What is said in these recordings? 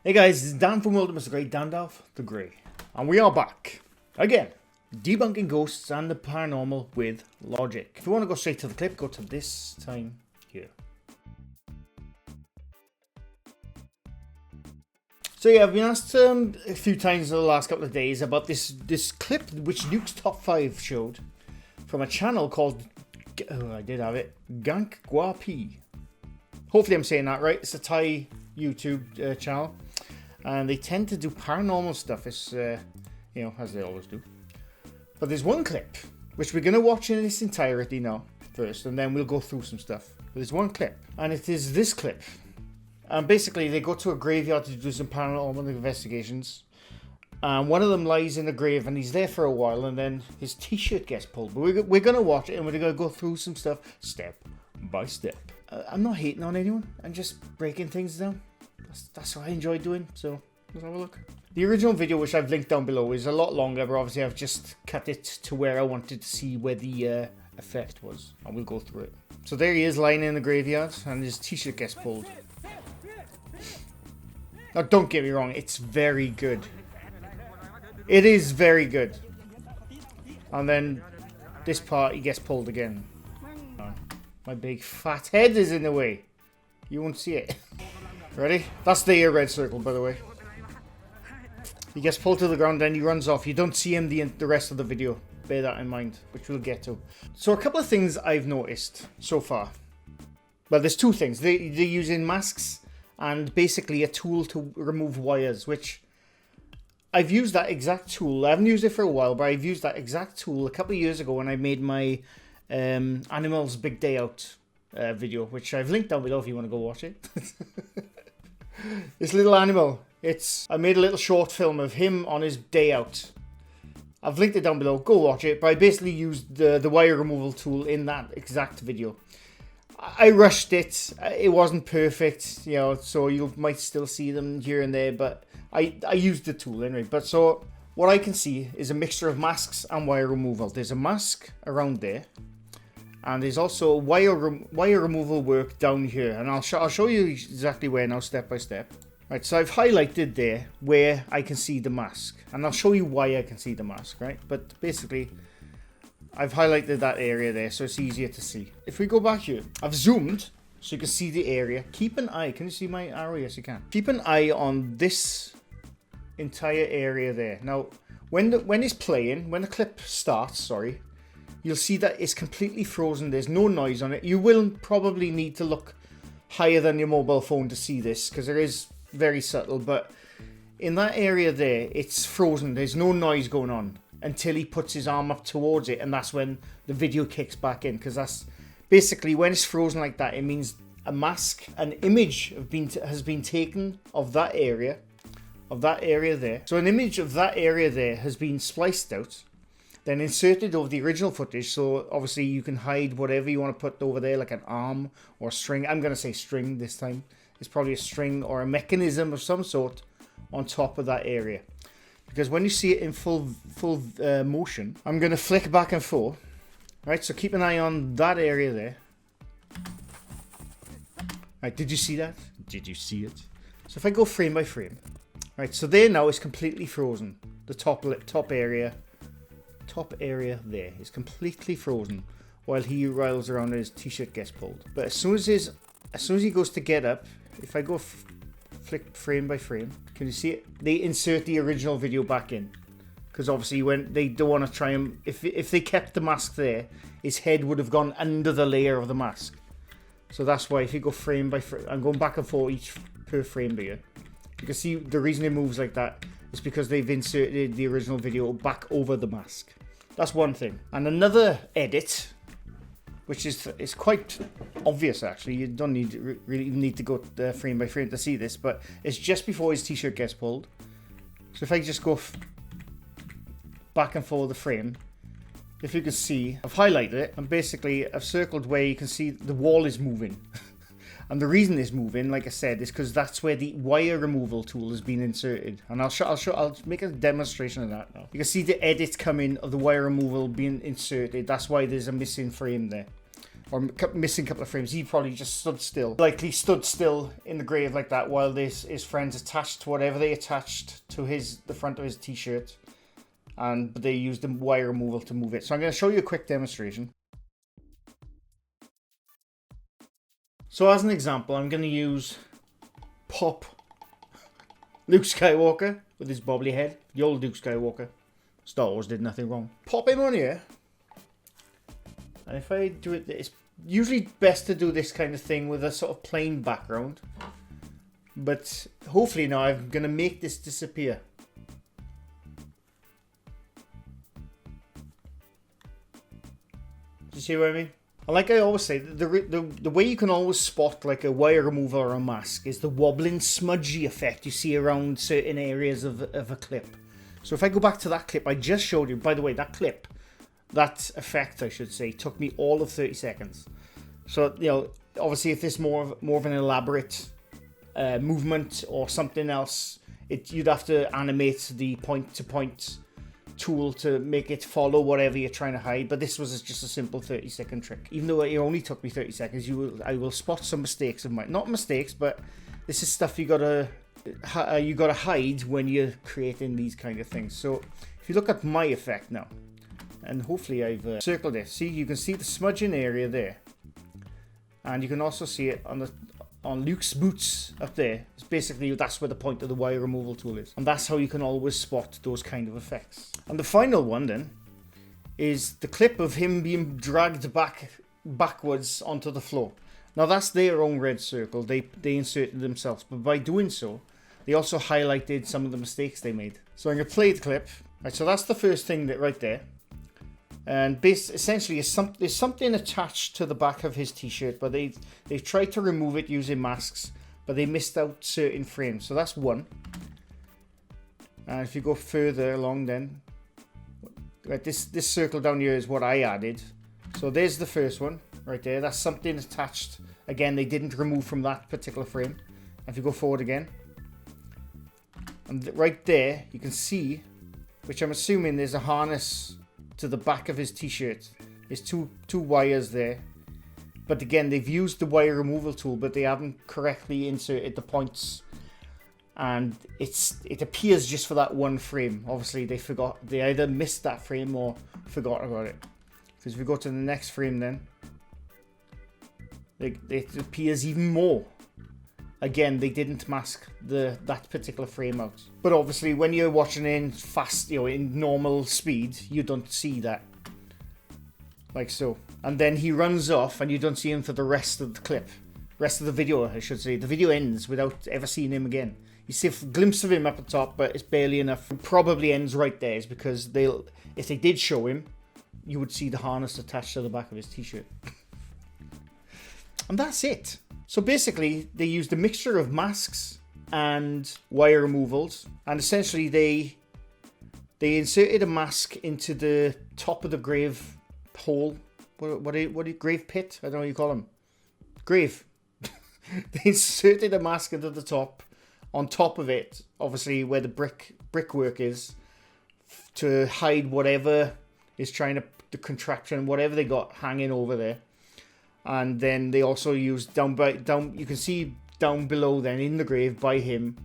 Hey guys, it's Dan from World of Mr. Grey, Dandalf the Grey. And we are back, again, debunking ghosts and the paranormal with logic. If you want to go straight to the clip, go to this time here. So yeah, I've been asked a few times in the last couple of days about this clip which Nuke's Top 5 showed from a channel called, I did have it, GankGuaPee. Hopefully I'm saying that right. It's a Thai YouTube channel. And they tend to do paranormal stuff, as, you know, as they always do. But there's one clip, which we're going to watch in its entirety now, first, and then we'll go through some stuff. But there's one clip, and it is this clip. And basically, they go to a graveyard to do some paranormal investigations. And one of them lies in the grave, and he's there for a while, and then his t-shirt gets pulled. But we're going to watch it, and we're going to go through some stuff, step by step. I'm not hating on anyone, I'm just breaking things down. That's what I enjoy doing, so let's have a look. The original video, which I've linked down below, is a lot longer, but obviously I've just cut it to where I wanted to see where the effect was, and we'll go through it. So there he is lying in the graveyard, and his t-shirt gets pulled. Now don't get me wrong, it's very good. It is very good. And then this part, he gets pulled again. My big fat head is in the way. You won't see it. Ready? That's the red circle, by the way. He gets pulled to the ground, then he runs off. You don't see him the rest of the video. Bear that in mind, which we'll get to. So a couple of things I've noticed so far. Well, there's two things. They're using masks and basically a tool to remove wires, which I've used that exact tool. I haven't used it for a while, but I've used that exact tool a couple of years ago when I made my Animals Big Day Out video, which I've linked down below if you want to go watch it. This little animal, I made a little short film of him on his day out. I've linked it down below, go watch it, but I basically used the wire removal tool in that exact video. I rushed it, it wasn't perfect, you know, so you might still see them here and there, but I used the tool anyway. But so, what I can see is a mixture of masks and wire removal. There's a mask around there. And there's also wire removal work down here. And I'll show you exactly where now, step by step. Right, so I've highlighted there where I can see the mask. And I'll show you why I can see the mask, right? But basically, I've highlighted that area there, so it's easier to see. If we go back here, I've zoomed, so you can see the area. Keep an eye, can you see my arrow? Yes, you can. Keep an eye on this entire area there. Now, when it's playing, when the clip starts, sorry, you'll see that it's completely frozen. There's no noise on it. You will probably need to look higher than your mobile phone to see this, because it is very subtle. But in that area there, it's frozen. There's no noise going on until he puts his arm up towards it, and that's when the video kicks back in. Because that's basically, when it's frozen like that, it means a mask, an image has been taken of that area there. So an image of that area there has been spliced out, then inserted over the original footage, so obviously you can hide whatever you want to put over there, like an arm or string. I'm going to say string this time. It's probably a string or a mechanism of some sort on top of that area. Because when you see it in full motion, I'm going to flick back and forth. Right, so keep an eye on that area there. Right, did you see that? Did you see it? So if I go frame by frame. Right, so there now is completely frozen. The top area there is completely frozen while he rails around and his t-shirt gets pulled. But as soon as he goes to get up, if I go flick frame by frame, can you see it? They insert the original video back in, because obviously when they don't want to try and if they kept the mask there, his head would have gone under the layer of the mask. So that's why if you go frame by frame, I'm going back and forth each per frame here. You can see the reason it moves like that is because they've inserted the original video back over the mask. That's one thing. And another edit, which is quite obvious actually. You don't really need to go frame by frame to see this, but it's just before his t-shirt gets pulled. So if I just go back and forth the frame, if you can see, I've highlighted it, and basically I've circled where you can see the wall is moving. And the reason it's moving, like I said, is because that's where the wire removal tool has been inserted. And I'll make a demonstration of that now. You can see the edit coming of the wire removal being inserted. That's why there's a missing frame there. or missing a couple of frames. He probably just stood still, likely stood still in the grave like that while his friends attached whatever they attached to the front of his t-shirt, and they used the wire removal to move it. So I'm going to show you a quick demonstration. So as an example, I'm going to use Pop Luke Skywalker with his bobbly head, the old Luke Skywalker. Star Wars did nothing wrong. Pop him on here. And if I do it, it's usually best to do this kind of thing with a sort of plain background. But hopefully now I'm going to make this disappear. Do you see what I mean? Like I always say, the way you can always spot like a wire removal or a mask is the wobbling, smudgy effect you see around certain areas of a clip. So if I go back to that clip I just showed you, by the way, that effect, I should say, took me all of 30 seconds. So, you know, obviously if there's more of an elaborate movement or something else, you'd have to animate the point-to-point tool to make it follow whatever you're trying to hide. But this was just a simple 30-second trick. Even though it only took me 30 seconds, I will spot some mistakes of mine. Not mistakes, but this is stuff you gotta hide when you're creating these kind of things. So if you look at my effect now, and hopefully I've circled it. See, you can see the smudging area there, and you can also see it on Luke's boots up there. It's basically, that's where the point of the wire removal tool is, and that's how you can always spot those kind of effects. And the final one then is the clip of him being dragged backwards onto the floor. Now that's their own red circle. They inserted themselves, but by doing so, they also highlighted some of the mistakes they made. So I'm gonna play the clip. Right, so that's the first thing right there. And essentially, there's something attached to the back of his t-shirt, but they've tried to remove it using masks, but they missed out certain frames. So that's one. And if you go further along, then right, this circle down here is what I added. So there's the first one right there. That's something attached. Again, they didn't remove from that particular frame. And if you go forward again, and right there you can see, which I'm assuming there's a harness to the back of his t-shirt. There's two wires there, but again they've used the wire removal tool, but they haven't correctly inserted the points, and it appears just for that one frame. Obviously they either missed that frame or forgot about it, because if we go to the next frame, then it appears even more. Again, they didn't mask that particular frame out. But obviously, when you're watching in fast, in normal speed, you don't see that. Like so. And then he runs off, and you don't see him for the rest of the clip. Rest of the video, I should say. The video ends without ever seeing him again. You see a glimpse of him up at the top, but it's barely enough. It probably ends right there, is because if they did show him, you would see the harness attached to the back of his t-shirt. And that's it. So basically, they used a mixture of masks and wire removals, and essentially they inserted a mask into the top of the grave hole. What do you grave pit? I don't know what you call them. Grave. They inserted a mask into the top, on top of it, obviously where the brickwork is, to hide whatever is trying to, the contraption, whatever they got hanging over there. And then they also used you can see down below then in the grave by him,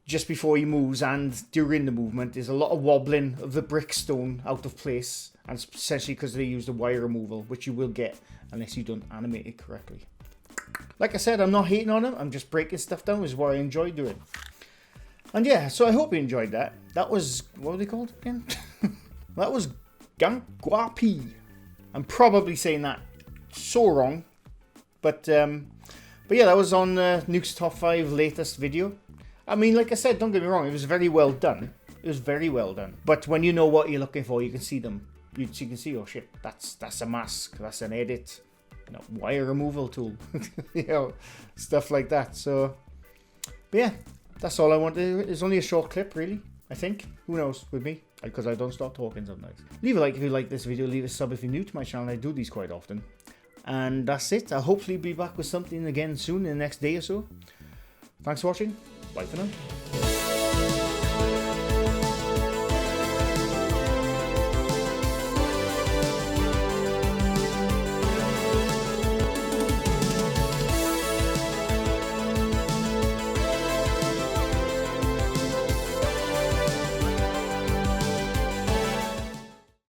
just before he moves and during the movement, there's a lot of wobbling of the brickstone out of place, and it's essentially because they used a wire removal, which you will get unless you don't animate it correctly. Like I said, I'm not hating on him, I'm just breaking stuff down, is what I enjoy doing. And yeah, so I hope you enjoyed that. That was, what were they called again? That was GankGuaPee. I'm probably saying that so wrong, but yeah, that was on Nuke's Top 5 latest video. I mean, like I said, don't get me wrong, it was very well done. It was very well done. But when you know what you're looking for, you can see them. You can see, oh shit, that's a mask, that's an edit, wire removal tool, stuff like that. So, but yeah, that's all I wanted. It's only a short clip, really, I think. Who knows with me, because I don't stop talking sometimes. Leave a like if you like this video, leave a sub if you're new to my channel. I do these quite often. And that's it. I'll hopefully be back with something again soon in the next day or so. Thanks for watching. Bye for now.